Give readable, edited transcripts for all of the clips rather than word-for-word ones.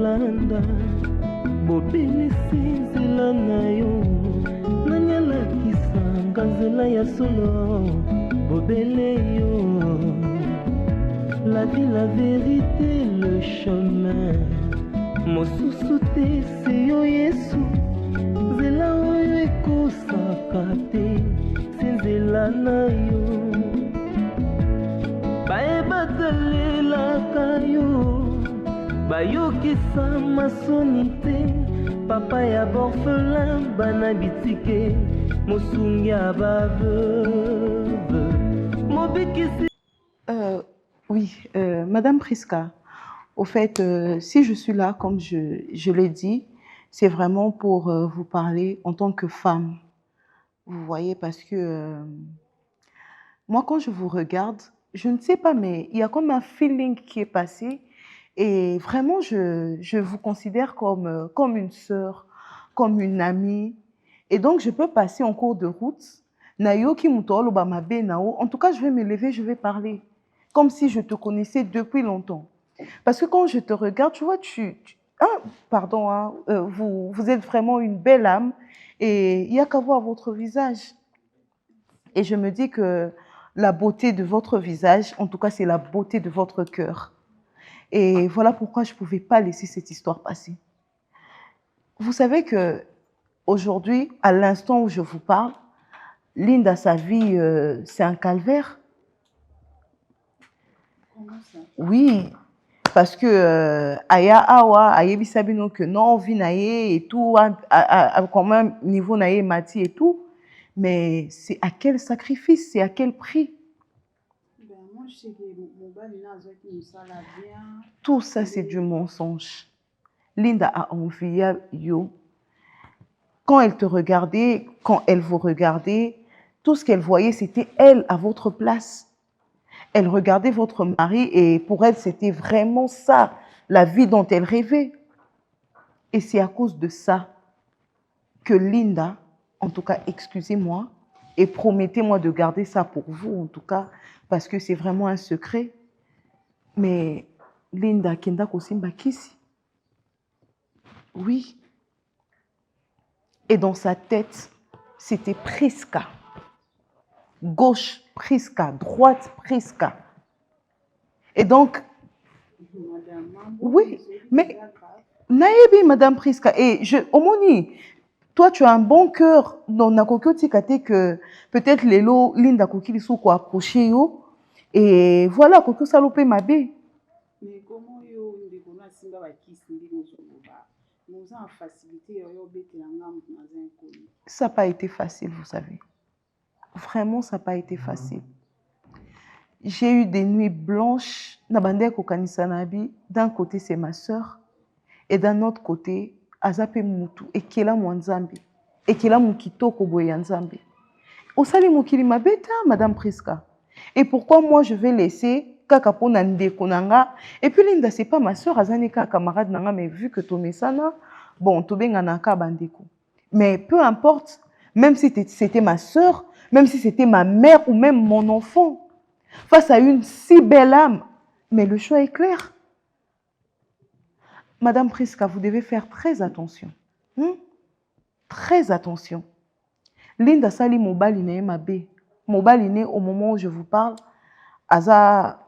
Yolanda bobele sinzela na yo nanyalakisa nganzela ya solo bobele yo la vie la vérité le chemin mosusu te se yo Yesu nzela oyo ekosaka te sinzela na yo bayebatalelaka yo bayokisa masoni te papa ya borphelin bana bitike mosungi ya baveuve mobikisi. Oui, Madame Priska, au fait, si je suis là, comme je l'ai dit, c'est vraiment pour vous parler en tant que femme. Vous voyez, parce que moi, quand je vous regarde, je ne sais pas, mais il y a comme un feeling qui est passé. Et vraiment, je vous considère comme une sœur, comme une amie. Et donc, je peux passer en cours de route. En tout cas, je vais me lever, je vais parler. Comme si je te connaissais depuis longtemps. Parce que quand je te regarde, tu vois, pardon, hein, vous êtes vraiment une belle âme. Et il n'y a qu'à voir votre visage. Et je me dis que la beauté de votre visage, en tout cas, c'est la beauté de votre cœur. Et voilà pourquoi je ne pouvais pas laisser cette histoire passer. Vous savez que aujourd'hui, à l'instant où je vous parle, Linda, sa vie, c'est un calvaire. Comment ça? Oui, parce que Aya Awa, Ayebi Sabino, que non, Vinaye et tout, à combien niveau Naye Mati et tout, mais c'est à quel sacrifice, c'est à quel prix? Moi, je sais que mon bal qui me sala bien. Tout ça, c'est du mensonge. Linda a envie yo. Quand elle te regardait, quand elle vous regardait, tout ce qu'elle voyait, c'était elle à votre place. Elle regardait votre mari et pour elle, c'était vraiment ça, la vie dont elle rêvait. Et c'est à cause de ça que Linda, en tout cas, excusez-moi, et promettez-moi de garder ça pour vous, en tout cas, parce que c'est vraiment un secret. Mais Linda, Kenda Kosimba Kisi. Oui. Et dans sa tête, c'était Priska. Gauche, Priska. Droite, Priska. Et donc, oui, mais Naïbi, Madame Priska, et Omoni, toi, tu as un bon cœur. Dans Nakokoti Kate que peut-être les lots, Linda Kokili sont quoi approché yo. Et voilà, Koko Salopé Mabé. Mais comment yo, on a simba ba kisi nous en facilité ça n'a pas été facile, vous savez. Vraiment, ça n'a pas été facile. J'ai eu des nuits blanches. D'un côté, c'est ma soeur. Et d'un autre côté, Azape Moutou. Et Kela Mwanzambi. Et Kela Mukitoko Boyanzambi. Osali Mukili Mabeta, Madame Priska. Et pourquoi moi, je vais laisser Kakapo Nande Konanga. Et puis Linda, c'est pas ma soeur, Azanika, camarade Nanga, mais vu que Tomesana, bon, Tobenganaka Bandeko. Mais peu importe, même si c'était ma soeur, même si c'était ma mère ou même mon enfant, face à une si belle âme, mais le choix est clair. Madame Priska, vous devez faire très attention. Très attention. Linda Sali Mobali n'est ma bé. Mobali n'est au moment où je vous parle, Aza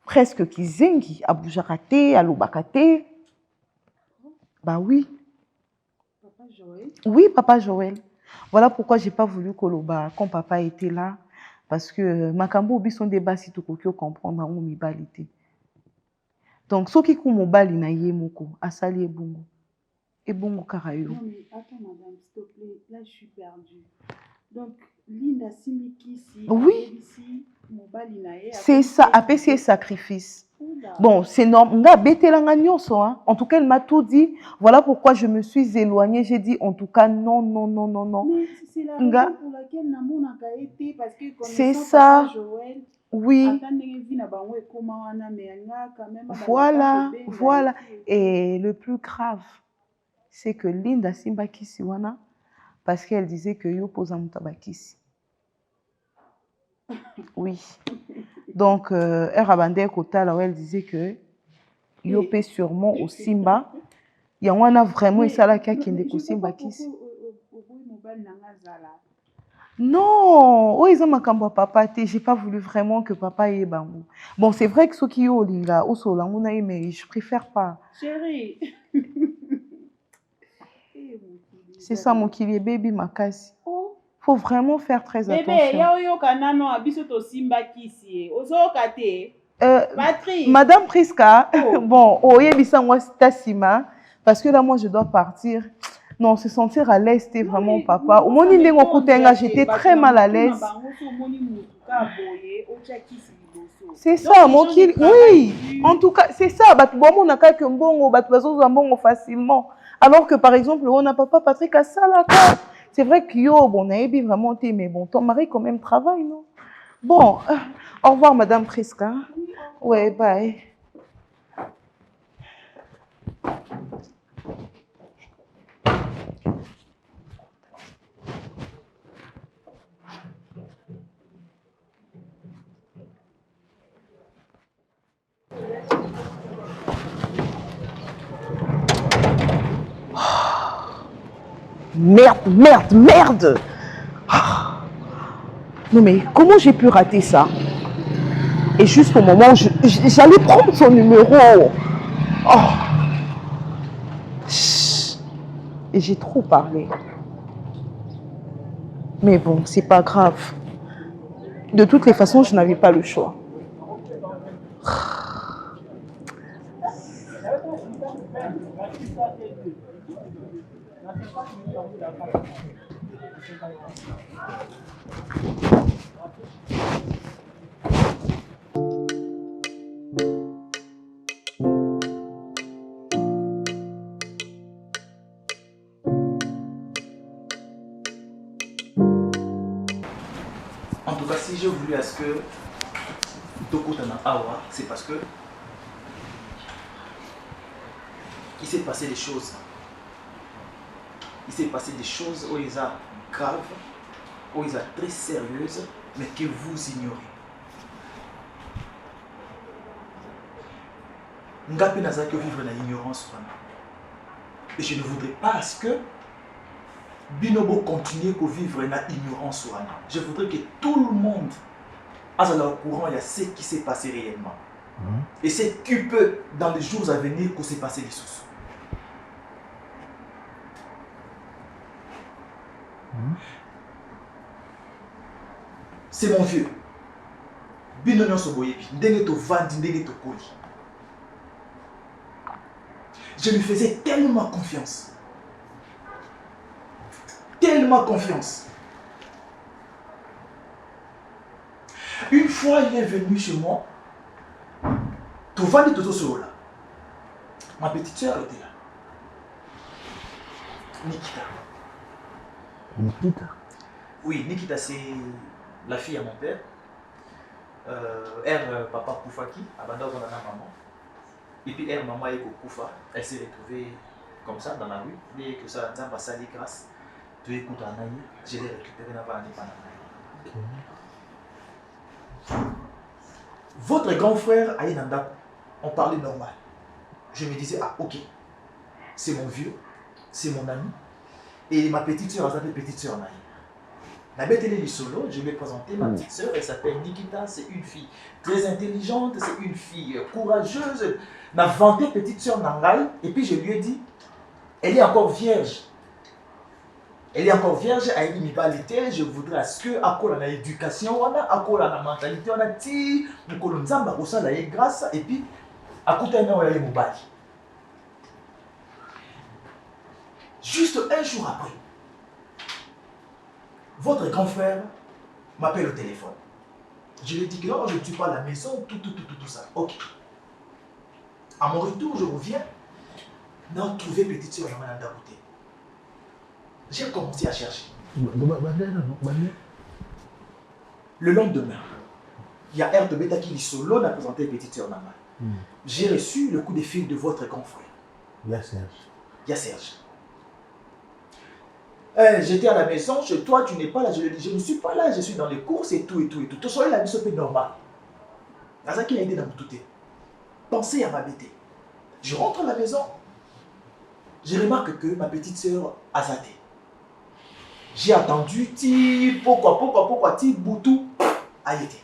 presque Kizengi, à Boujakate, à Lubakate. Bah oui. Papa Joël? Oui, Papa Joël. Voilà pourquoi je n'ai pas voulu Koloba quand papa était là. Parce que Makambo obi son débat si tu peux comprendre où mi balité. Donc ceux qui kou mobali na ye moko asali ebongo. Ebongo karayo. Non mais attends madame, s'il te plaît, là je suis perdue. Donc Linda Simiki si oui. Mobali na ye. C'est ça, appelé sacrifice. Bon, c'est normal. En tout cas, elle m'a tout dit. Voilà pourquoi je me suis éloignée. J'ai dit, en tout cas, non, non, non, non, non. Mais c'est la raison pour laquelle Namon a été, parce que c'est ça. Papa Joël, oui. Voilà, voilà. Et le plus grave, c'est que Linda Simba Kisiwana, parce qu'elle disait que yo posa mutabakisi. Oui. Donc, elle disait que yo pe sûrement au Simba. Il y en a vraiment et ça là qui a Simba kisi. Non, oh ils ont ma cambo papa té, j'ai pas voulu vraiment que papa ait bango. Bon, c'est vrai que ceux qui ont linga au solango na mais je préfère pas. Chérie. C'est ça mon kili baby makasi. Faut vraiment faire très attention. Bébé, yo kanano abiso to Simba kisi. Ozo kate. Madame Priska, bon, oh yebisa moi Tassima parce que là moi je dois partir. Non, se sentir à l'aise, c'était vraiment papa. Au moment où j'étais très mal à l'aise. C'est ça, mon kili. Oui, en tout cas, c'est ça. On a quelques bongo facilement. Alors que par exemple, on a papa Patrick à ça là. C'est vrai que yo, bon, on a vraiment été, mais bon, ton mari quand même travaille, non? Bon, au revoir, Madame Priska. Ouais, bye. Merde. Non mais comment j'ai pu rater ça? Et juste au moment où j'allais prendre son numéro. Oh. Et j'ai trop parlé. Mais bon, c'est pas grave. De toutes les façons, je n'avais pas le choix. En tout cas, si j'ai voulu à ce que Tokotana Awa, c'est parce que il s'est passé des choses. Il s'est passé des choses où ils sont graves, où ils sont très sérieuses, mais que vous ignorez. Ngapi n'a que vivre dans l'ignorance. Et je ne voudrais pas à ce que Binobo continue à vivre dans l'ignorance. Je voudrais que tout le monde soit au courant de ce qui s'est passé réellement. Et c'est qui peut, dans les jours à venir, que s'est passé les choses. C'est mon vieux. Binono Soboyebi, Ndegeto Vandi, Ndegeto Koli. Je lui faisais tellement confiance. Tellement confiance. Une fois, il est venu chez moi. Tout Vandi Toto Sorola. Ma petite soeur était là. Nikita. Nikita? Oui, Nikita, c'est la fille à mon père. Papa Koufaki, abandonne son maman. Et puis maman est Koufa. Elle s'est retrouvée comme ça dans la rue. Dès que ça a passé grâce, tu écoutes un ami, je l'ai récupéré dans la vie. Votre grand frère Aïnanda, on parlait normal. Je me disais, ah ok, c'est mon vieux, c'est mon ami. Et ma petite soeur, elle s'appelle petite soeur Naï. La bête elle est du solo, je lui ai présenté ma petite soeur, elle s'appelle Nikita, c'est une fille très intelligente, c'est une fille courageuse. N'a vanté petite soeur Nangai, et puis je lui ai dit, elle est encore vierge. Elle est encore vierge, elle est immoralité, je voudrais à ce que, à quoi la éducation, à quoi la mentalité, on a dit, nous colonizons, la grâce, et puis, à côté de nous, elle est mobile. Juste un jour après, votre grand frère m'appelle au téléphone. Je lui dis que non, je ne suis pas à la maison, tout ça. Ok. À mon retour, je reviens. Non, trouver petite soeur Yamananda Bouté. J'ai commencé à chercher. Le lendemain, il y a R de Beta qui solo n'a présenté petite soeur Nama. J'ai reçu le coup de fil de votre grand frère. Il y a Serge. Il y a Serge. J'étais à la maison, chez toi, tu n'es pas là. Je lui ai dit, je ne suis pas là, je suis dans les courses et tout. Tout ça, il a mis ce peu normal. Nazaki a aidé dans tout. Pensez à ma bête. Je rentre à la maison. Je remarque que ma petite sœur a zaté. J'ai attendu, pourquoi, Boutou a été.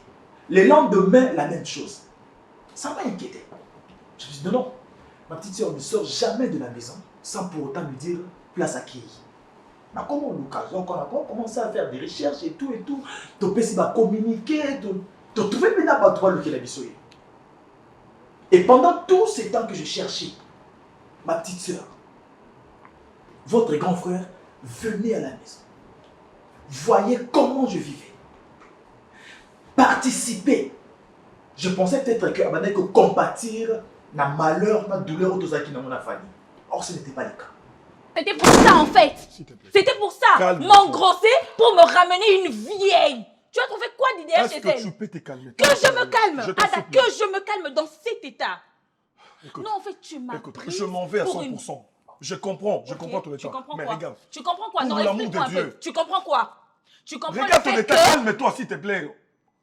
Le lendemain, la même chose. Ça m'a inquiété. Je me suis dit, non, ma petite sœur ne sort jamais de la maison sans pour autant me dire place à qui. Mais comment l'occasion, quand on a commencé à faire des recherches et tout, tu peux communiquer, tu trouves maintenant pas toi le qu'il a besoin. Et pendant tout ce temps que je cherchais, ma petite sœur, votre grand frère, venez à la maison. Voyez comment je vivais. Participez. Je pensais peut-être que compatir na malheur, na douleur aux qui dans mon famille. Or, ce n'était pas le cas. C'était pour ça en fait. C'était pour ça. M'engrosser pour me ramener une vieille. Tu as trouvé quoi d'idéal chez elle? Est-ce que tu peux te calmer? Que je me calme. Ada, que je me calme dans cet état. Écoute, non, en fait, tu m'as pris. Je m'en vais à 100%. Je comprends tout le temps. Mais regarde. Tu comprends quoi? Non, explique-moi un peu. Tu comprends quoi? Tu comprends regarde le ton fait état, que... calme-toi s'il te plaît.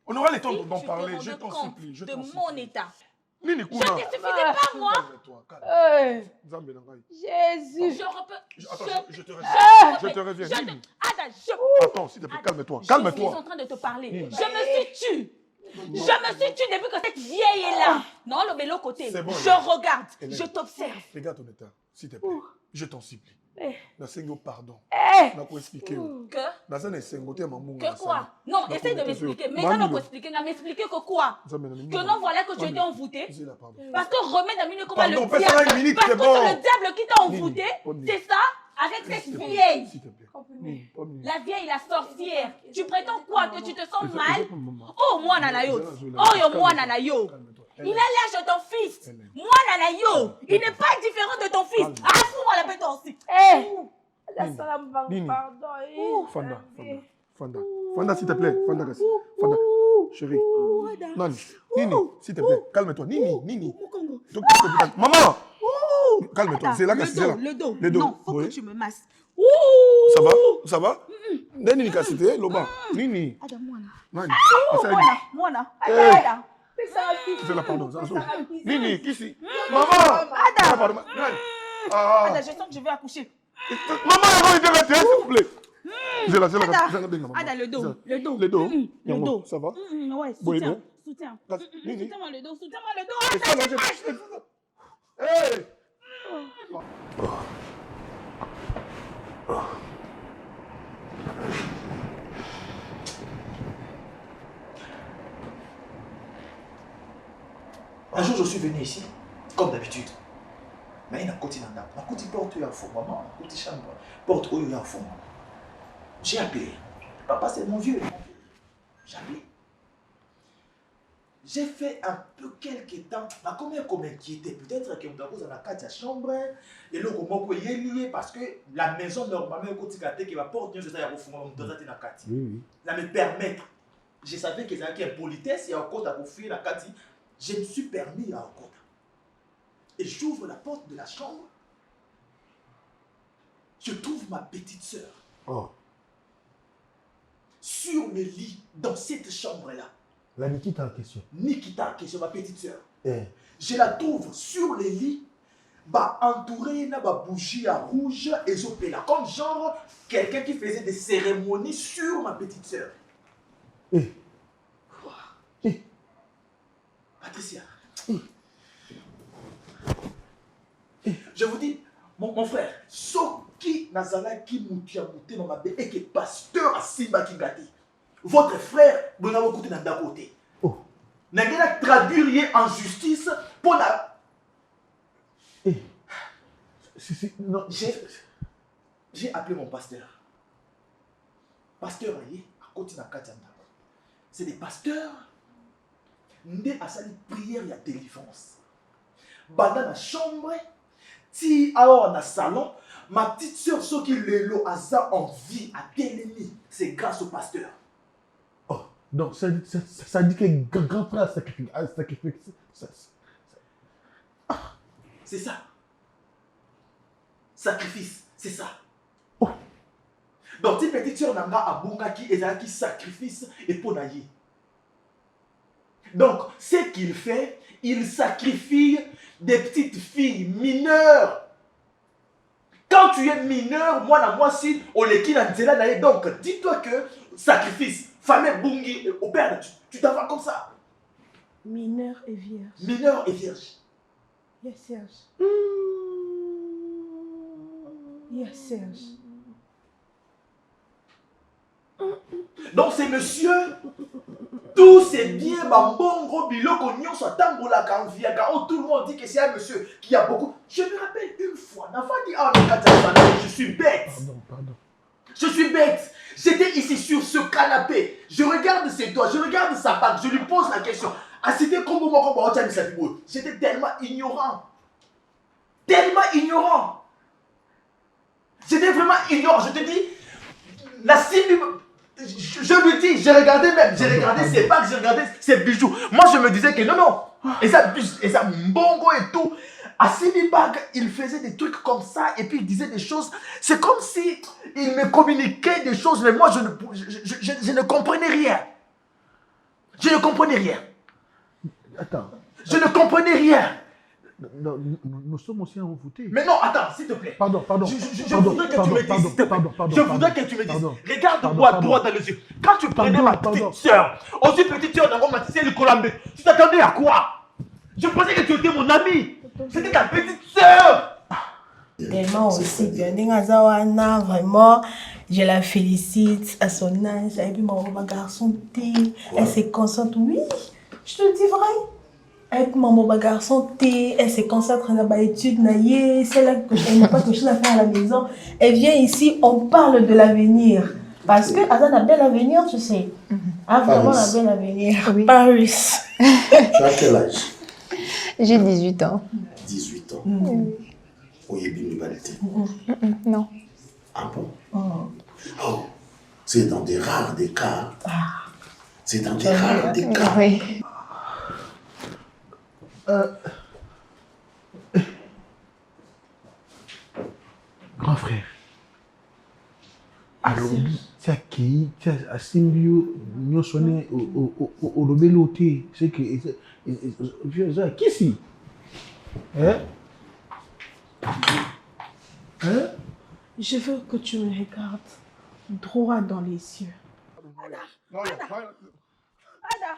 On aura le temps d'en parler. Je t'en supplie. De mon état. Je ne suffisais pas, moi. Jésus. Attends, je te reviens. Attends, s'il te plaît, calme-toi. Je suis en train de te parler. Je me suis tue. Je me suis tue depuis que cette vieille est là. Non, le l'autre côté. Je regarde. Je t'observe. Regarde ton état, s'il te plaît. Je t'en supplie. Nasengo pardon. Expliquer. Que quoi? Non, essaye de m'expliquer. Mais ça n'a expliquer. M'expliquer que quoi? Que non, voilà que tu étais envoûté. Parce que remets dans minute comment le diable. Parce que c'est le diable qui t'a envoûté. C'est ça? Avec cette vieille. La vieille, la sorcière. Tu prétends quoi? Que tu te sens mal? Oh, moi, Nanayo. Oh, moi, Nanayo. Il a l'âge de ton fils. Moi, Nanayo. Il n'est pas différent de ton fils. Ah, fous-moi la bête aussi. Fanda, s'il te plaît. Fanda, chérie. Nini, s'il te plaît, calme-toi. Nini. Maman! Calme-toi, c'est là que c'est là. Le dos. Non, faut que tu me masses. Ça va? Nini, cassité, Loba. Nini. Moana. C'est la pardon. Nini, qui c'est? Maman! Ada, je sens que je vais accoucher. Maman, s'il vous plaît. Ada, le dos. Ça va? Ouais, soutiens. Soutiens-moi le dos. Hey! Un jour, je suis venu ici, comme d'habitude. Mais il y a un côté porte où il y a un faux maman, un côté chambre, porte où il y a un faux maman. J'ai appelé. Papa, c'est mon vieux. J'ai appelé. J'ai fait un peu quelques temps, comme inquiété, peut-être que nous avons la chambre, et là, comment on est lié, parce que la maison, normalement, qui va porter, c'est ça, il y a un la me permettre. Je savais qu'il y avait une politesse, et encore à offrir la carte, je me suis permis à encore. Et j'ouvre la porte de la chambre, je trouve ma petite sœur. Sur le lit, dans cette chambre-là. La Nikita en question. Nikita en question, ma petite sœur. Je la trouve sur le lit, entourée de bougie à rouge et là, comme genre quelqu'un qui faisait des cérémonies sur ma petite sœur. Patricia. Je vous dis, mon frère, Soki Nazala qui moutia mouté dans ma bête et qui est pasteur à Simba qui gâté. Votre frère, vous n'avez écouté dans côté. N'a traduire en justice pour la. J'ai appelé mon pasteur. Pasteur aïe, à côté de la Katianda. C'est des pasteurs. Ndé a sali prière, il y a délivrance. Dans la chambre, si alors dans le salon, ma petite soeur, ce qui le hasard en vie à Télémi, c'est grâce au pasteur. Donc, ça dit que grand frère sacrifie. C'est ça. Sacrifice, c'est ça. Donc, cette petite soeur n'a a bunga qui sacrifice et pour naïe. Donc, ce qu'il fait, il sacrifie des petites filles mineures. Quand tu es mineur, moi si on les quitte dans donc dis-toi que sacrifice, famille bungi, au père, tu t'en vas comme ça. Mineur et vierge. Mineur et vierge. Yes, Serge. Yes, Serge. Donc c'est monsieur, tous ces biens, bambongo, biloko, nyonso, tambola, kanviaka, oh, tout le monde dit que c'est un monsieur qui a beaucoup. Je me rappelle une fois, je suis bête. Pardon. Je suis bête. J'étais ici sur ce canapé. Je regarde ses doigts, je regarde sa bague, je lui pose la question. J'étais tellement ignorant. J'étais vraiment ignorant. Je te dis, la cible. Je lui dis, j'ai regardé ses bagues, j'ai regardé ses bijoux. Moi, je me disais que non. Et ça mbongo et tout. À Simi Bag, il faisait des trucs comme ça et puis il disait des choses. C'est comme si il me communiquait des choses, mais moi, je ne comprenais rien. Je ne comprenais rien. Attends. Je ne comprenais rien. Nous sommes aussi envoûtés. Mais non, attends, s'il te plaît. Pardon. Je voudrais que tu me dises, s'il te plaît. Je voudrais que tu me dises. Regarde-moi droit dans les yeux. Quand tu prenais ma petite soeur, aussi petite soeur d'Ango Matissé le Colambé, tu t'attendais à quoi? Je pensais que tu étais mon ami. C'était ta petite soeur. Tellement aussi bien. Vraiment, je la félicite à son âge. Et puis mon garçon, elle se concentre. Oui, je te dis vrai. Avec maman garçon, elle se concentre dans l'étude, c'est là que elle n'a pas quelque chose à faire à la maison. Elle vient ici, on parle de l'avenir. Parce que Azan a bel avenir, tu sais. A vraiment un bel avenir. Oui. Paris. Tu as quel âge? J'ai 18 ans. 18 ans. Oui, biblialité. Non. Ah bon? Oh, c'est dans des rares des cas. C'est dans des rares des cas. Oui. Grand frère. Alors, tu as qui? Tu as Simbio, nous sommes au Lobeloté. C'est que. Qui c'est? Je veux que tu me regardes droit dans les yeux. Ada.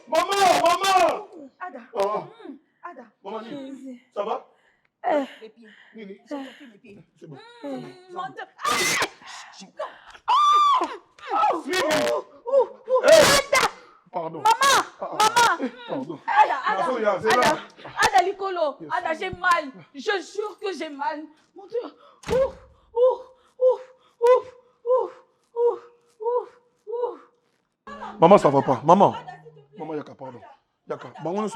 Maman! Ada. Oh. Ada. Maman, ça va? Les pieds. Nini, c'est bon. Mon Dieu. Pardon. Maman. Pardon. Ada Licolo. Ada, j'ai mal. Je jure que j'ai mal. Mon Dieu. Maman, ça va pas. Maman, yaka, pardon. Yaka. Maman,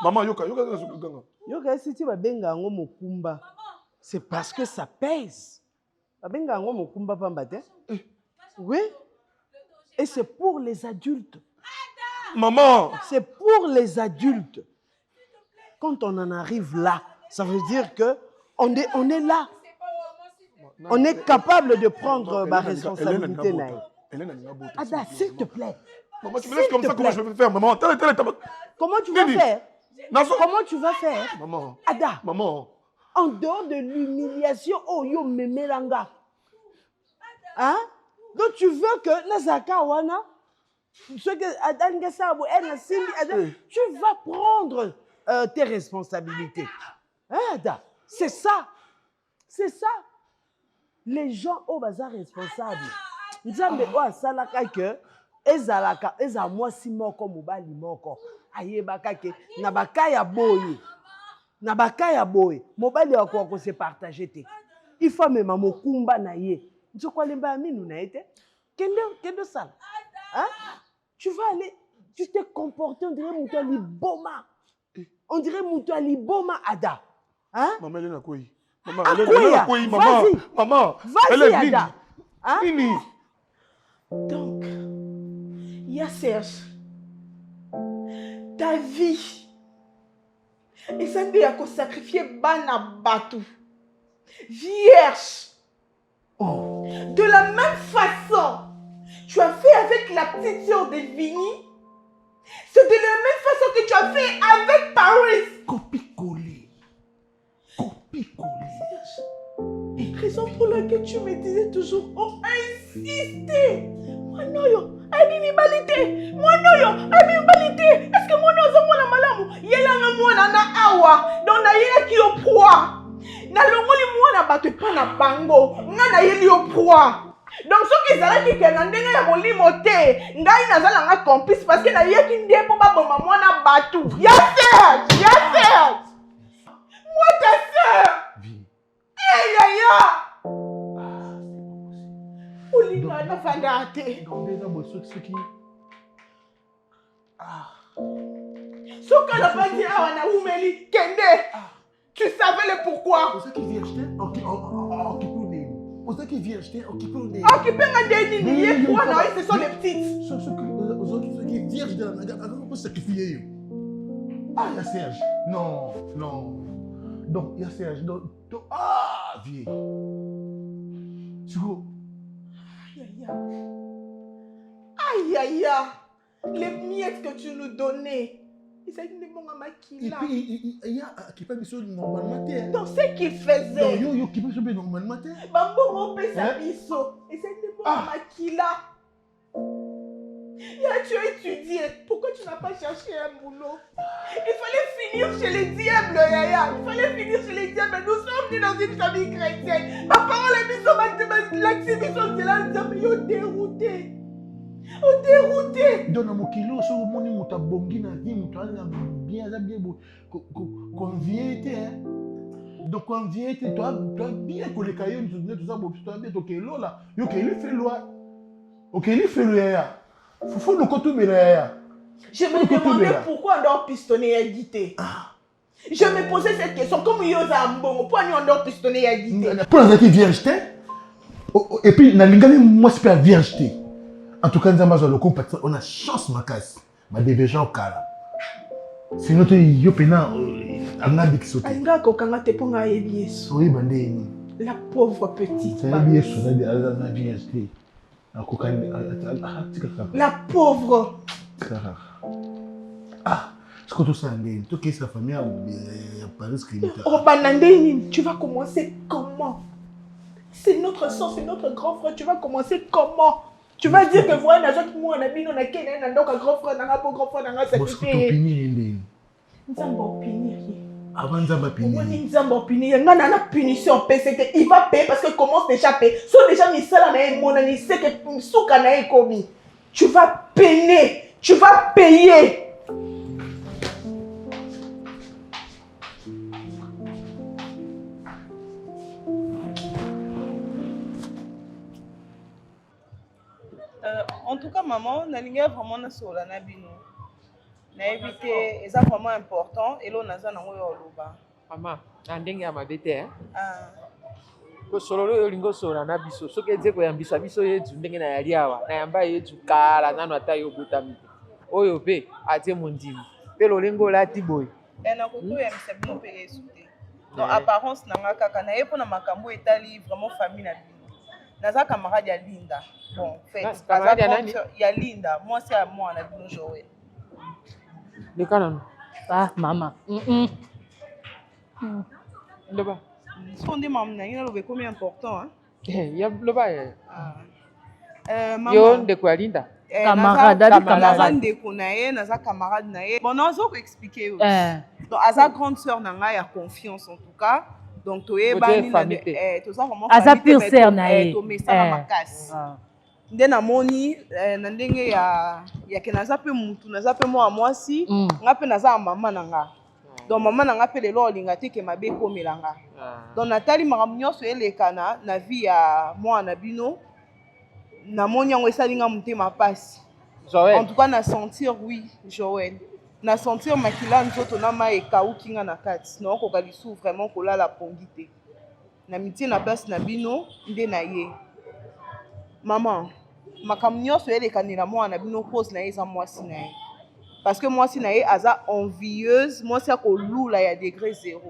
maman, Yoka, si tu vas benga ngo mokumba, c'est parce que ça pèse. Benga ngo mokumba pambate. Oui. Et c'est pour les adultes. Maman! C'est pour les adultes. Quand on en arrive là, ça veut dire que on est là. On est capable de prendre ma responsabilité. Ada, s'il te plaît. Maman, tu me laisses comme ça, comment je vais faire, maman? Comment tu vas faire? Comment tu vas faire? Maman. Ada. Maman. En dehors de l'humiliation, oh yo memelanga. Hein? Donc tu veux que Nazaka Wana, ce que Adan Gassabo, tu vas prendre tes responsabilités. Hein, Ada? C'est ça. C'est ça. Les gens au bazar responsables. Nzambe o asalaka ke ezalaka mwasi moko mobali moko ayebaka ke na bakaya boye mobali akoko se partager te. Il faut même mokumba na ye. Nzoko lemba aminu na ete. Kende sala. Hein? Tu vas aller, tu t'es comporté, on dirait Moutouali Boma. On dirait Moutouali Boma Ada. Hein? Maman, elle est là quoi? Maman, elle est là quoi? Maman, vas-y Ada. Hein? Nini. Donc, il y a Serge. Ta vie. Et ça dit à sacrifier Bana Batou. Vierge. Oh. De la même façon, tu as fait avec la petite sœur de Vini. C'est de la même façon que tu as fait avec Paris. Copie-coller. Et raison pour laquelle tu me disais toujours, oh, insistez. Moi, non, yo, animalité. Moi, non, yo, animalité. Est-ce que moi, non, je suis malamu? Yelanga moi, nana awa. Donc, na yela ki au poids. Na longoli moi, na batu pa na bango. Nga na yeli au poids. Donc, ce qui est là, qui est dans le ya molimo te. Ngai na zala nga complice parce que na yeki nde po ba boma moi na batu. Ya Serge, ya Serge. Moi, ta sœur. Hey, ya. Olinga na fanda te. Soka na pas dit awa na umeli kende. Tu savais le pourquoi. C'est ça qui vient acheter. C'est ça qui vient acheter. Occupé ma déni. Quoi non, ce sont les petites. Ce qui vierge de la nagade, on peut sacrifier. Ah, il y a Serge. Non. Donc, il y a Serge. Ah, vieux. Sugo. Aïe, aïe, aïe. Les miettes que tu nous donnais. Il s'agit de mon Et puis, il y a qui peut me normalement. Donc, ce qu'il faisait. Non, yo, qui peut me normalement. Bambo, mon père, sa biso. Il s'agit de mon maquila. Tu as étudié. Pourquoi tu n'as pas cherché un boulot? Il fallait finir chez les diables, Yaya. Il fallait finir chez les diables. Nous sommes nés dans une famille chrétienne. Ma parole est mise au l'activation de la diable. Ils ont dérouté. Donne mon kilo, sur mon niveau, tu as bongi, tu as bien convié. Donc, convié, tu as bien collé caillou, tout ça, tu as bien ton kilo là. Ok, il fait loi. Ok, il fait loi. Faut le côté mais je me demandais pourquoi on doit pistonner et guiter. Je me posais cette question. Comme il y a un bon, pourquoi on doit pistonner et guiter? Pour la qui vient acheter. Et puis, moi, c'est pas bien acheter. En tout cas, on a chance, ma casse. Ma dévergence au cas. Sinon, tu es pena. La pauvre petite. La pauvre. Ah, ce que tu sais, tu es sa famille à Paris. Oh, Banandéni, tu vas commencer comment? C'est notre sang, c'est notre grand frère. Tu vas commencer comment? Tu vas dire que voilà, moi, on a mis, on a qu'un un grand frère, on a un grand frère, on a sacrifié. Avant de punir. Punition, il va payer parce qu'il commence déjà à payer. Si déjà mis ça là, mon ami sait que souka na commis. Tu vas peiner, tu vas payer. En tout cas, maman, on a vraiment sur la nabino. Na évité, et ça vraiment important. Et là, on a ça dans le loba. Maman, andenge ya mabete hein. Ko solo yo lingo solo na biso. So ke dzeko ya biso biso yetu ndenge na yali awa. Na yamba yetu kala nanu ata yo botami. Oyo pe atie mondimi. Pe lo lingo la tiboy. Na koto ya misabino pe esute. Donc apparence nanga kaka na yepo na makambo etali vraiment famille na bino. Naza camarade ya Linda. Bon, fait. Camarade ya nani? Ya Linda. Moi c'est à moi na bino Joël. Le canon. Ah, maman. Loba. Si on dit maman, il a combien important hein? Il y a Loba. Maman. Yo de quoi Linda? Camarade, camarade de Konaye, naza camarade naye. Bon, non, je vais expliquer aussi. Donc, à sa grande sœur nanga y a confiance en tout cas. Donc, tu es bani na tout ça vraiment. À sa pure sœur naye. Tu mets ça na makasi. Nde na moni na ndenge ya ke naza pe mutu naza pe moi si nga pe naza mama nanga. Donc mama nanga pe lelo olinga te ke mabe komelanga. Donc natali makambo nyonso elekana na vie ya mwana bino na moni yango esalinga motema pasi. En tout cas na sentir oui Joël. Na sentir makila nzoto na mai ekauki nga na kati. Na okoka lisu vraiment kolala pongi te. Na mitie na place na bino nde na ye. Maman, makambo nyonso elekanela mwana bino pose na ye eza mwasi na ye. Parce que mwasi na ye aza envieuse, mwasi akolula ya degré 0.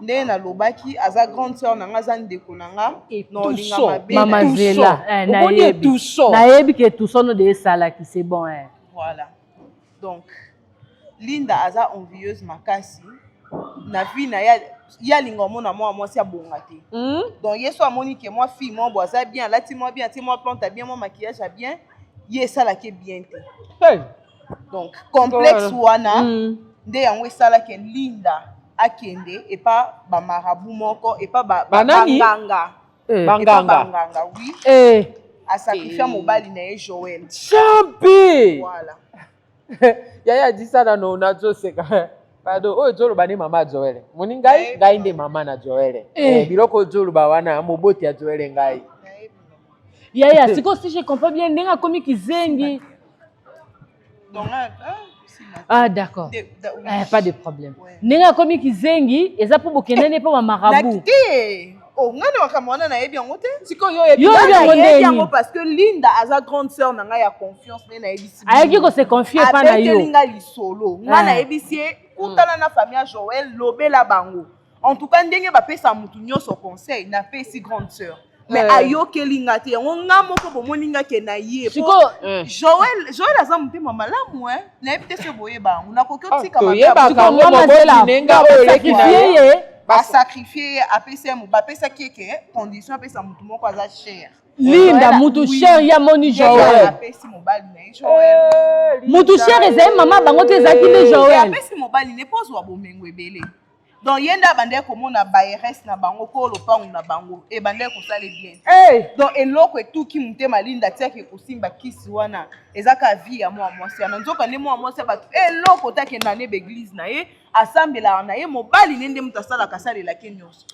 Nde na lobaki aza grande sœur nanga aza ndeko nanga na olinga mabe. Mama Zela, na yebi ke tout ça no de sala qui c'est bon hein. Voilà. Donc, Linda aza envieuse makasi. Na vie na ya lingomo na moi si abongate. Donc yeso amoni que moi fille moi boisa bien, lati moi bien, ti moi plante bien, moi maquillage a bien, yesa la ke bien te. Hey. Donc complexe wana nde yango sala ke Linda akende et pas ba marabout moko et pas ba banganga. Banganga oui. A sacrifier mobali na Joël. Champi. Voilà. Yaya dit ça dans nos nazo c'est pardon, oh Jolo bani mama Joël. Moningai ngai nde mama na Joël. Biloko Jolo ba wana moboti ya Joël ngai. Yaya, c'est comme si je comprends bien ndenga komi kizengi. Donc ah d'accord. Pas de problème. Ndenga komi kizengi, eza pour bokenene pour marabout. Oh, ngani wakamwana na yebi yango te? Siko yo yebi yango parce que Linda aza grande sœur na nga ya confiance na yebisi. Ayaki ko se confier pa na yo. Linga lisolo. Ngana yebisi kutana na famille Joël lobela bango. En tout cas ndenge ba pesa mutu nyoso conseil na pesi grande sœur. Mais ayoke linga te yango ngamo ko bomoninga ke na ye. Siko Joël aza mutema malamu na yebi te se boye bango. Na kokotika mababa. Siko ngama zela nenga oleki na ye. Ba sacrifier APCM ba pesa keke condition apesa mutu moko aza cher. Linda mutu cher ya moni Joël. Apesi mobali na Joël. Mutu cher ezai mama bango te ezaki le Joël. Apesi mobali ne pose wa bomengo ebele. Donc yenda bande komona ba RS na bango ko lopango na bango e bande ko sale bien. Donc eloko etuki mutema Linda tiake kosimba kisi wana ezaka vie ya moi mwasi na nzoka ne moi mwasi ba eloko take na ne église na ye asambela na ye mobali nende mutasala kasalela kenyos.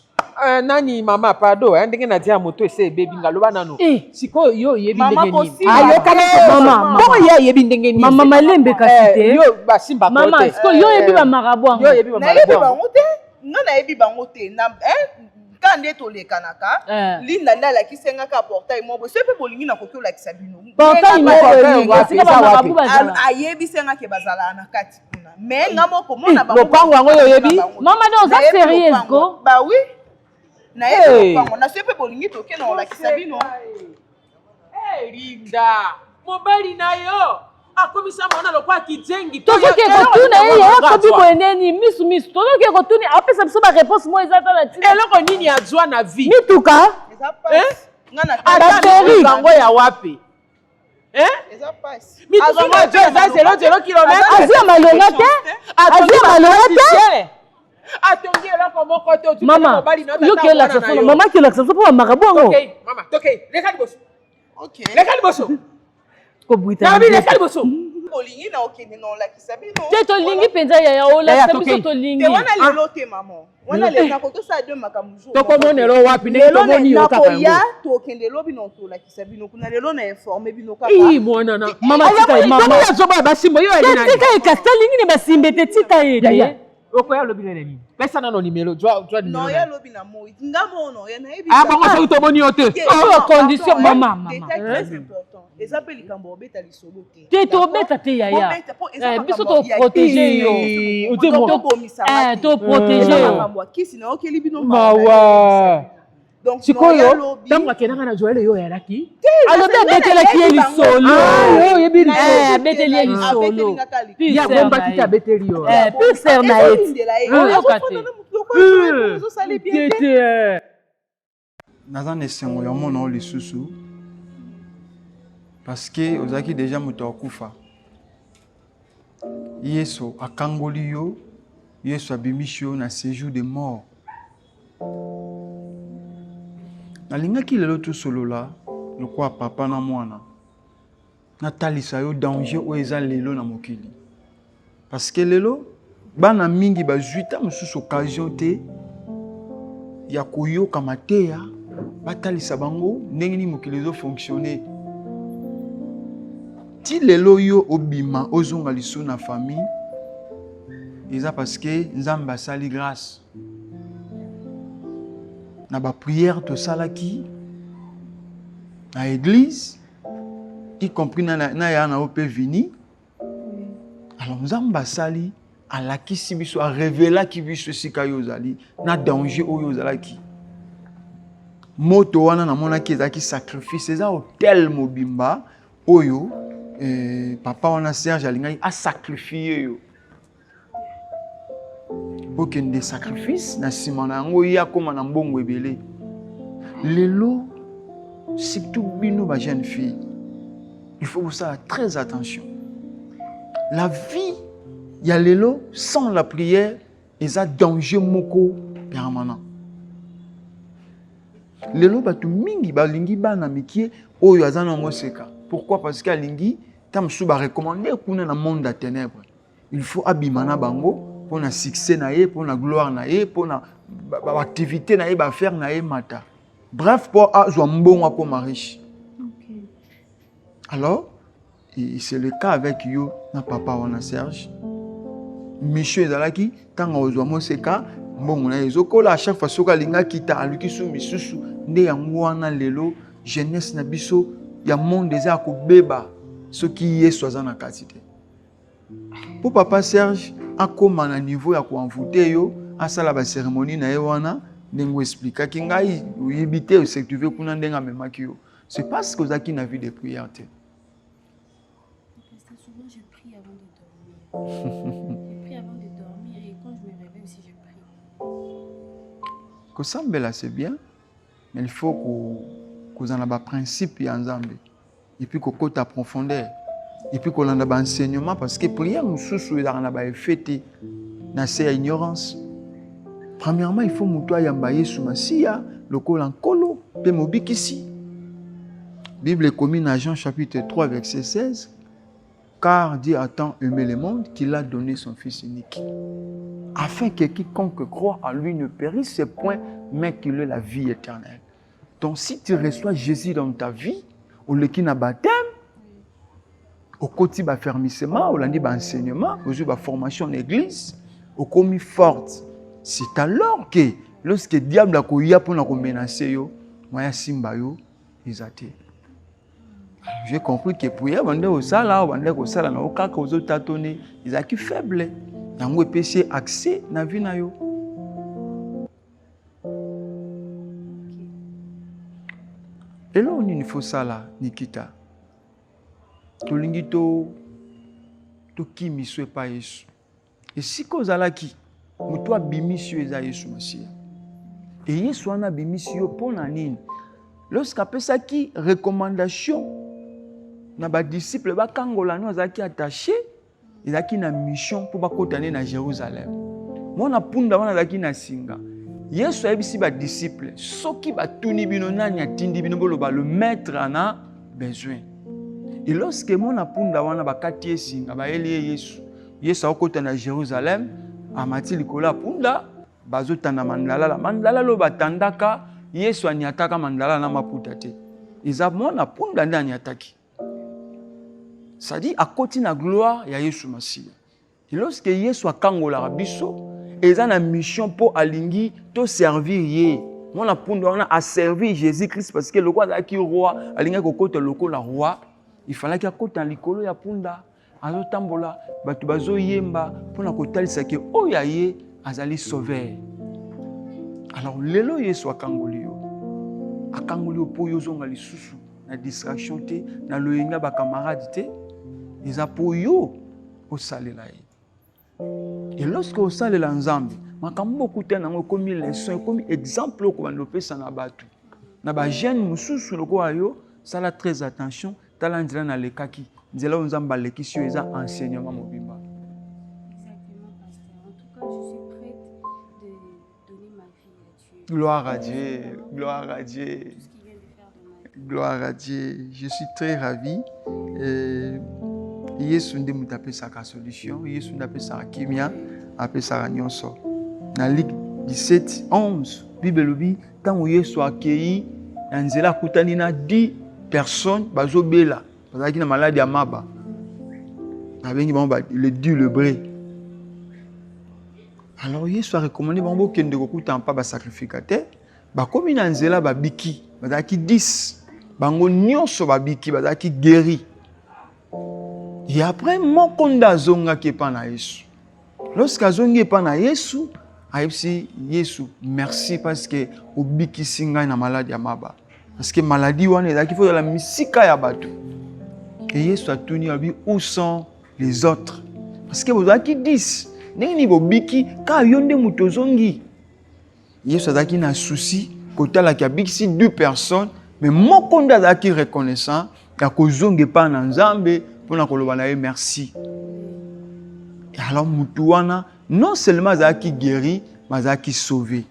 Nani mama pardon ndenge na dia moto ese bebi ngaloba nano. Siko yo yebi ndenge ni. Ayo kana mama. Boko ye yebi ndenge ni. Mama malembe kasite. Yo basimba kote. Mama siko yo yebi ba marabout. Yo yebi ba marabout. Ngana yebi bango te na kande to lekanaka Linda ndala kisenga ka portail mo so pe bolingi na kokyo la kisabino portail mo sika ba marabout bazala ayebi senga ke bazala na kati kuna mais ngamo komona bango lopango yango yo yebi mama non ça sérieux go bah oui na yebi lopango na so pe bolingi to ke na la kisabino Linda mobali na yo akomisa mwana lokwa kijengi to ke kotuna ye akobi boeneni misu to ke kotuni apesa biso ba réponse mo ezata na tina eloko nini azwa na vie mituka ngana ateri bango ya wapi eza passe mituka eza 0 km azia malonga te atongi eloko moko te otu mobali na yo ke la façon mama ke la façon pour marabout ngo OK mama tokei leka liboso OK leka liboso ko buita na bi leka liboso bolingi na okende na la kisabino te to lingi penza ya ola biso to lingi te wana lelo te maman wana lelo ko to sa de makamujo to ko monelo wapi ne to moni yo kaka ngo ya to okende lobi no to la kisabino kuna lelo na informer bino kaka mwana na mama tika mama ya zoba basimbo yo ali na tika ekasta lingi ne basimbe te tika ye oko ya lobi nini pesa na no nimero jwa no ya lobi na mo ngamo no ya na ebi bango so to moni yo te condition mama très important eza pe likambo obeta lisolo te to beta te yaya biso to protéger yo to protéger yo kisi na okeli bino mawa donc sikoyo tango akenaka na Joël yo yaraki alobi abetelaki ye lisolo yo yebi abeteli ye lisolo ya bomba kiti abeteli yo piser na eti naza na esengo ya mona oyo lisusu parce que ozalaki déjà moto akufa yesu akangoli yo yesu abimisi yo na séjour de mort nalingaki lelo tosolola lokwa papa na mwana natalisa yo danger oyo eza lelo na mokili parce que lelo bana mingi bazwita mosusu occasion te ya koyoka mateya batalisa bango ndenge nini mokili ezofonctionne ti lelo yo obima ozonga liso na famille eza parce que nzambe asali grâce na ba prière tosalaki na église y compris na ya na ope vini alors nzambe asali alakisi biso arevelaki biso esika yo ozali na danger oyo ozalaki moto wana namonaki ezalaki sacrifice eza hotel mobimba oyo papa on a Serge alingai a sacrifié yo. Pour qu'il y ait des sacrifices, na simana yango ya koma na mbongo ebele. Lelo, surtout bino ba jeune fille, il faut vous faire très attention. La vie, il y a lelo sans la prière, ils ont danger moko permanent. Lelo batu mingi balingi bana mikie oyo azana moseka. Pourquoi? Parce que alingi tam suba recommander kuna na monde des ténèbres. Il faut abimana bango pour na succès na ye, pour na gloire na ye, pour na activité na ye ba faire na ye mata. Bref, pour azwa mbongo comme riche. Okay. Alors, c'est le cas avec yo na papa wana Serge. Monsieur ezalaki tanga ozwa moseka mbongo na ezokola à chaque fois soka linga kita aluki su misusu nde yango wana lelo jeunesse na biso ya monde eza kobeba soki Yesu aza na kati te. Pour papa Serge akoma na niveau ya koenvoûter yo asala ba cérémonie na ye wana ndengo expliquer ki ngai uyibite o sectuve kuna ndenga memaki yo. C'est parce que ozaki na vie de prière te. Souvent je prie avant de dormir. Je prie avant de dormir et quand je me réveille aussi je prie. Kosambela c'est bien, mais il faut que vous en avez principe ya nzambe. Et puis qu'on côte à profondeur. Et puis qu'on a un enseignement parce que prière nous sous il a un effet na c'est ignorance. Premièrement, il faut muto yamba Yesu Masia, le col en colo, pe mobikisi. Bible commune à Jean chapitre 3 verset 16. Car Dieu a tant aimé le monde qu'il a donné son Fils unique. Afin que quiconque croit en lui ne périsse point, mais qu'il ait la vie éternelle. Donc si tu reçois Jésus dans ta vie, au lieu qu'il y a baptême, au côté de fermissement, au lundi enseignement, au jour de formation en église, au commis forte. C'est alors que lorsque le diable a couillé pour nous menacer, moi simba yo, ils athées. J'ai compris que pour y avoir au sala, au sala na aucun cas aux autres tâtonner, ils ont qui faible. Dans le péché accès na vie na yo. Et là on il faut ça là, Nikita. To lingito to kimi soit pas Yesu. Et si cause ala ki, muto abimisio eza Yesu Masia. Et Yesu ana bimisio pona nini? Lorsqu'à pesa ki recommandation na ba disciple ba kangola no azaki attaché, ezaki na mission pour ba kotane na Jérusalem. Mona punda wana azaki na singa. Yesu ayebisi ba disciple, soki ba tuni bino nani atindi bino boloba le maître ana besoin. Et lorsque mon apunda wana bakati esinga ba eli Yesu. Yesu akota na Jérusalem, amati likola apunda bazota na mandala la mandala lo batandaka Yesu aniataka mandala na maputa te. Iza mon apunda ndani ataki. Ça dit akoti na gloire ya Yesu Masia. Et lorsque Yesu akangola biso, eza na mission pour alingi to servir ye. Mon apunda wana a servir Jésus-Christ parce que le roi qui roi alinga kokota lokola roi. Il fallait qu'il y ait un likolo ya punda, azo tambola, batu bazo yemba, pour na kotalisa ke oyaye azali sauver. Alors lelo Yesu akangoli yo. Akangoli yo po yo zonga lisusu na distraction te, na loyenga ba camarade te, eza po yo osalela ye. Et lorsque osalela nzambe, makambo kutana ngo komi leçon, komi exemple ko bandopesa na batu. Na ba jeune mususu loko ayo, sala très attention. Exactement, pasteur. En tout cas, je suis prête de donner ma vie à Dieu. Gloire à Dieu, gloire à Dieu. Gloire à Dieu. Je suis très ravi. Yesu nde mutape sa solution. Yesu ndape sa kimia, ape sa nyonso. Na Luc 17, 11, Bible lobi, tant Yesu accueilli, nzela kutani na 10 personnes bazobela parce qu'il y a maladie à maba avec le dieu le bré. Alors Yesu a recommandé bango kende kokuta pas ba sacrificateur ba komi na nzela ba biki bazaki 10 bango nyonso ba biki bazaki guéri. Et après mon konda zonga ke pa na Yesu. Lorsque zonga pa na Yesu, ayebisi Yesu merci parce que obiki singa na maladie à maba. Parce que maladie wana ezaki faut la misika ya bato. que Yesu a tenu à lui où sont les autres. Parce que vous avez qui 10. N'est-ce pas biki ka yonde mutozongi. Yesu a qui na souci côté la qui a biki 2 personnes mais mon compte a qui reconnaissant ya kozonge pa na Nzambe pour na koloba na merci. Et alors mutuana non seulement a qui guéri mais a qui sauvé.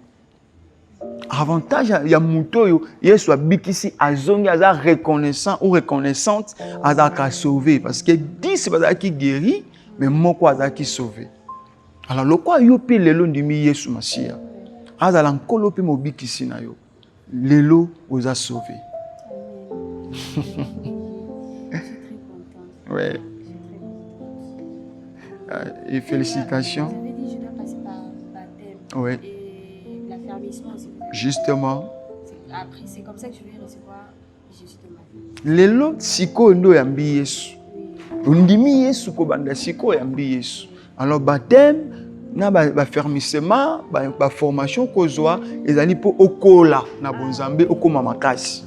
Avantage ya mutoyo Yesu a bikisi azongi aza reconnaissant ou reconnaissante aza ka sauvé parce que 10 baza qui guéri mais moko aza qui sauvé. Alors le quoi yo pe lelo ndimi Yesu Masia aza la nkolo pe mo bikisi na yo lelo oza sauvé. Ouais. Et félicitations. Vous avez dit je dois passer par baptême. Ouais. Et l'affermissement aussi. Justement. Après, c'est comme ça que je vais recevoir Jésus de ma vie. Lelo siko ndo yambi Yesu. Ndimi Yesu ko banda siko yambi Yesu. Alors baptême na ba fermissement ba formation kozwa ezali po okola na bonzambe okoma makasi.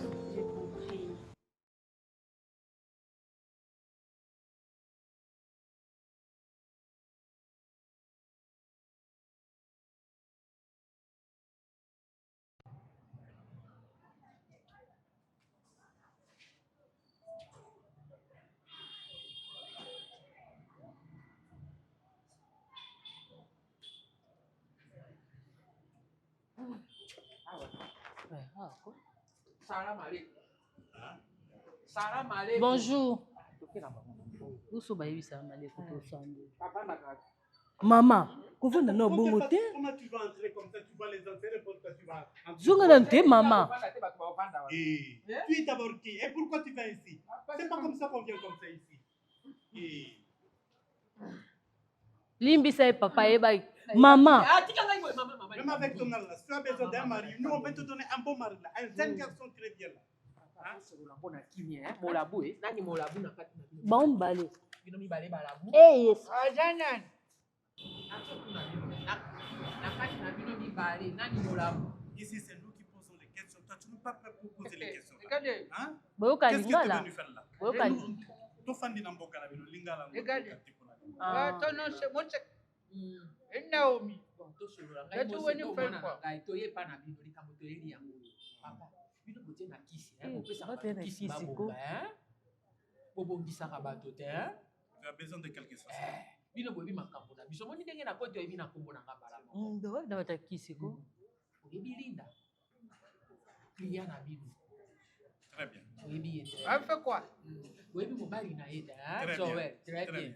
Bonjour. Maman, comment tu vas entrer comme ça? Tu vas les enterrer pour que tu vas entrer. Maman. Tu es d'abord qui? Et pourquoi tu viens ici? C'est pas comme ça qu'on vient comme ça ici. Limbisa et papa et bye. Maman. Même avec ton âge, si tu as besoin d'un mari, nous on peut te donner un bon mari, un jeune garçon très bien là. Bon balé. Hey, yes. Ici c'est nous qui posons les questions. Toi tu n'es pas prêt pour poser les questions. Hein? Qu'est-ce que tu es venu faire là? Tu fais des namboka là, le lingala. Naomi. Tu veux nous faire quoi? Tu as besoin de quelque chose. Très bien. On fait quoi? Très bien.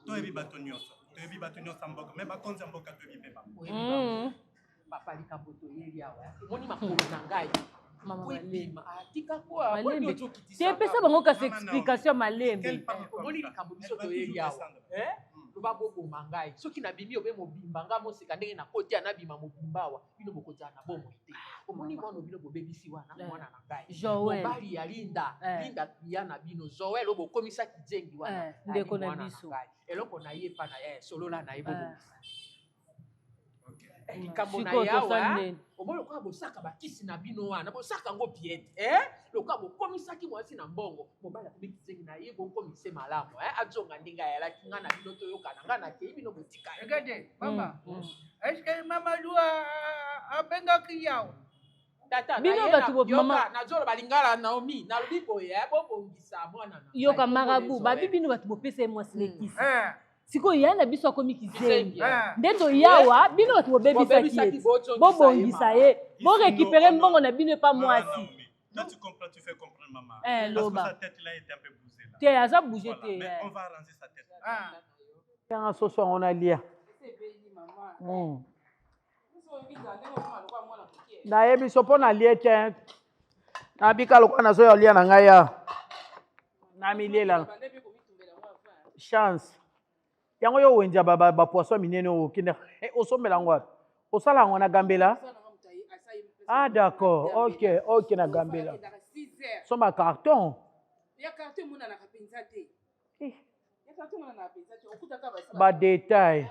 Tu es bibatonioso. Tu es bibatonioso amboka. Mais par contre amboka tu es bibeba. Papa likaboto yeli awa. Moni makolo na ngai. Malembe. Pesa bango kasi explication malembe. Moni likambo biso to yeli awa. Loba boko mangai. Soki na bimi obe mobimba nga mo seka ndenge na koti ya nabima mobimba wa. Bino bokoti na bomo ite. Omoni mwana bino bobebisi wana mwana na ngai. Joel. Mobali ya Linda. Linda ya na bino. Joel obo komisa kijengi wana. Ndeko na biso. Eloko na ye pa na solola na ye bobo. Likambo na yawa omolo kwa bosaka bakisi na bino wana bosaka ngo piete loka bokomisaki mwasi na mbongo mobala kubikizengi na ye bokomise malamu ajonga ndinga yala kinga na bino toyokana nga na kei bino botika regardez mama est-ce que mama lua abenga kiyao tata bino batu bo mama na zolo balingala Naomi na lubipo ya bobongisa mwana na yoka marabu babi bino batu bopesa mwasi lekisi siko yana biso akomi kizengi ndeto yawa bino batu bobebisa ki bobongisa ye bo récupérer mbongo na bino pa mwasi. Là tu comprends, tu fais comprendre maman. Parce que sa tête là était un peu bougée là. Tu as bougé voilà. Mais on va arranger sa tête. Ah. Ce soir on a lien. Na yebi so pona lie te. Na bika lokwa na so ya lia na ngai ya. Na milela. Chance. Yango yo wenja ba poisson minene o kinde osombela ngwa. Osala ngona gambela. Ah d'accord. OK na gambela. Soma carton. Ya carton mona na kapenza te. Ya carton mona na kapenza te. Okutaka ba ba détail.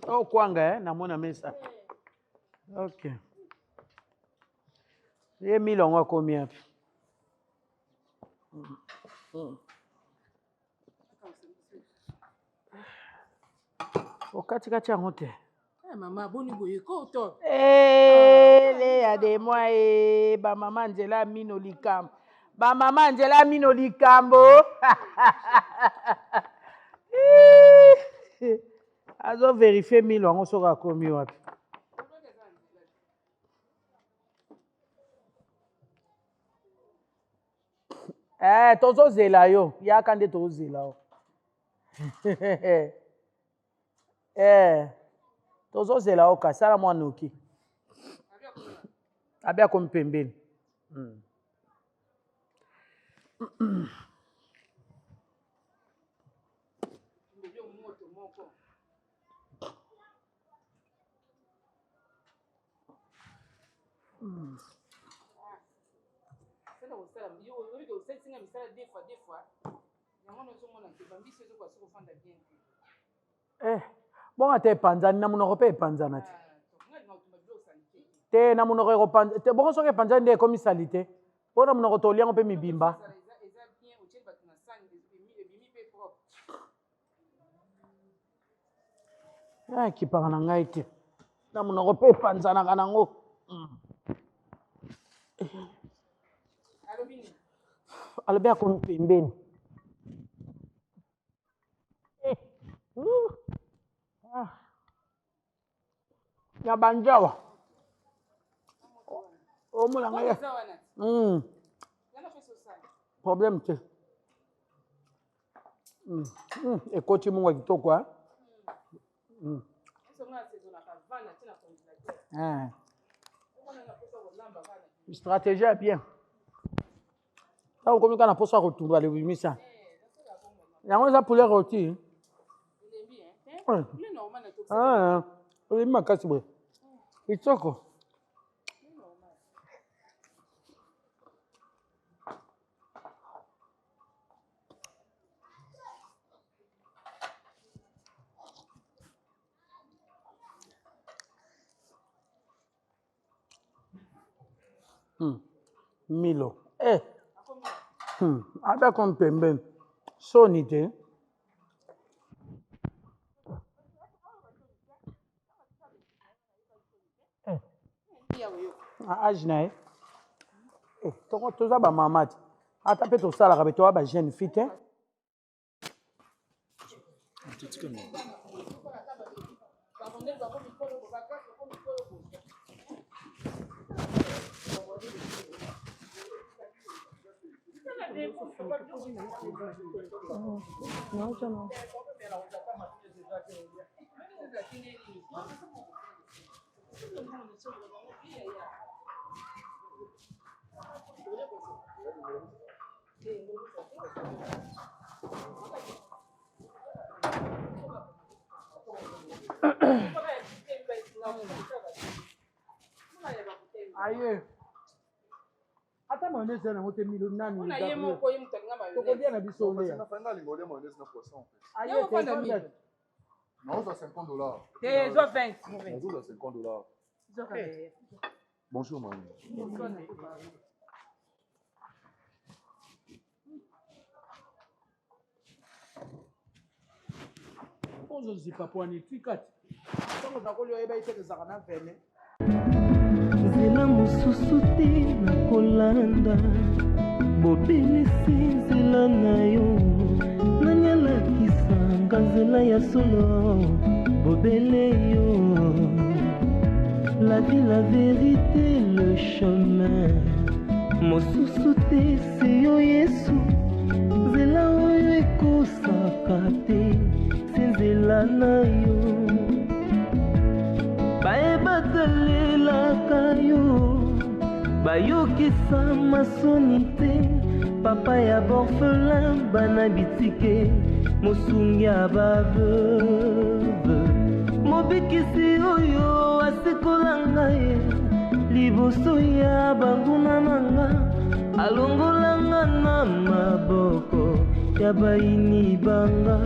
Oh kwanga na mona mesa. OK. Ye milongo combien? Okati yango te. Maman, boni boye koto. Le ya de moi ba maman Angela mino likambo. Ba maman Angela mino likambo. Azo vérifier milongo soka komi wapi. Tozo zela yo. Ya kande tozo zela yo. Tozo zela yo kasala mwana oki. Abia komi pembeni. Bon ate panzani na munoko pe panzana te. Te na munoko eko panzani. Te boko soke panzani de komi salite. Po na munoko to liango pe mibimba. Ki panga na ngai te. Na munoko pe panzana kanango. Alobi akomi pembeni. Ya banjawa. Omula ngaya. Problème te. Ekoti mungu kitoko hein. Stratégie est bien. Ça vous communiquez na poso à retourner le bimisa. Yango za poulet rôti. Oui, ma casse bwe. Itoko. Milo. Ada comme pemben. Sonité. Ajnae. Toko toza ba mamati. Ata pe to sala ka be to ba jeune fille. Non, jamais. Aïe. Attends, mon nez, c'est un hôtel million nani. On a eu mon coin, tu connais bien la biseau. On a fait un lingot de mon nez, c'est poisson. Aïe, non, c'est $50. C'est 20. Bonjour, c'est $50. Bonjour, maman. Bonjour, c'est pas pour un étiquette. Quand on a collé, il y a des arnaques. nzela mosusu te nakolanda bobelisi nzela na yo nani alakisanga nzela ya solo bobele yo la vie la vérité le chemin mosusu te se yo yesu nzela oyo ekosaka te se nzela na yo bayebatalelaka yo bayokisa masoni te papa ya borfelin bana bitike mosungi ya baveuve mobikisi oyo asekolanga ye liboso ya banguna nanga alongolanga na maboko ya bayini banga